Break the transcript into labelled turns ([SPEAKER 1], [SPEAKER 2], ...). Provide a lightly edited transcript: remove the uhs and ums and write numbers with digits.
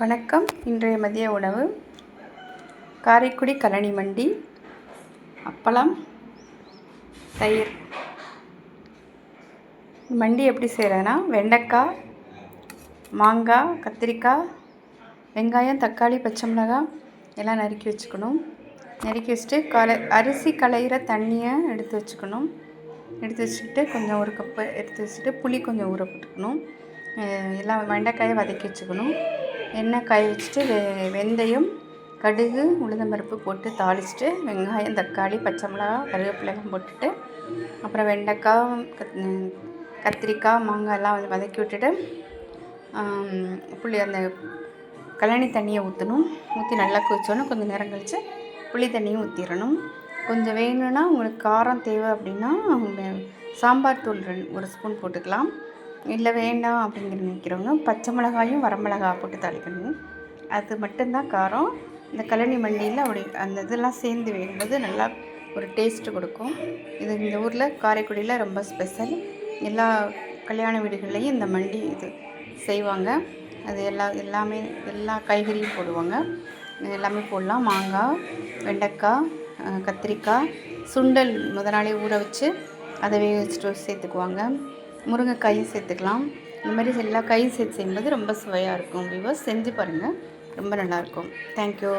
[SPEAKER 1] வணக்கம். இன்றைய மதிய உணவு காரைக்குடி கழனி மண்டி, அப்பளம், தயிர். மண்டி எப்படி செய்கிறேன்னா, வெண்டைக்காய், மாங்காய், கத்திரிக்காய், வெங்காயம், தக்காளி, பச்சை மிளகாய் எல்லாம் நறுக்கி வச்சுக்கணும். நறுக்கி வச்சுட்டு அரிசி களையிற தண்ணியை எடுத்து வச்சுக்கணும். எடுத்து வச்சுக்கிட்டு கொஞ்சம் ஒரு கப்பு எடுத்து வச்சுட்டு புளி கொஞ்சம் ஊற போட்டுக்கணும். எல்லாம் வெண்டைக்காயை வதக்கி வச்சுக்கணும். எண்ணெய் காய வச்சுட்டு வெந்தயம், கடுகு, உளுந்தம்பருப்பு போட்டு தாளிச்சிட்டு வெங்காயம், தக்காளி, பச்சை மிளகாய், கருவேப்பிலைலாம் போட்டுட்டு அப்புறம் வெண்டைக்காய், கத்திரிக்காய், மாங்காயெல்லாம் வதக்கி விட்டுட்டு புளி அந்த கழனி தண்ணியை ஊற்றணும். ஊற்றி நல்லா கொதிச்சோன்னு கொஞ்சம் நேரம் கழித்து புளி தண்ணியும் ஊற்றிடணும். கொஞ்சம் வேணும்னா உங்களுக்கு காரம் தேவை அப்படின்னா சாம்பார் தூள் ஒரு ஸ்பூன் போட்டுக்கலாம். இல்லை வேண்டாம் அப்படிங்கிற நினைக்கிறவங்க பச்சை மிளகாயும் வரமிளகாய் போட்டு தாளிக்கணும். அது மட்டும்தான் காரம். இந்த கழனி மண்டியில் அப்படி அந்த இதெல்லாம் சேர்ந்து வேகும்போது நல்லா ஒரு டேஸ்ட்டு கொடுக்கும். இது இந்த ஊரில் காரைக்குடியில் ரொம்ப ஸ்பெஷல். எல்லா கல்யாண வீடுகள்லேயும் இந்த மண்டி இது செய்வாங்க. அது எல்லா காய்கறியும் போடுவாங்க. எல்லாமே போடலாம். மாங்காய், வெண்டைக்காய், கத்திரிக்காய், சுண்டல் முத நாளே ஊற வச்சு அதை வேக வச்சுட்டு சேர்த்துக்குவாங்க. முருங்கைக்காயும் சேர்த்துக்கலாம். இந்த மாதிரி எல்லா காயும் சேர்த்து செய்யும்போது ரொம்ப சுவையாக இருக்கும். வியூவர்ஸ் செஞ்சு பாருங்கள், ரொம்ப நல்லாயிருக்கும். தேங்க்யூ.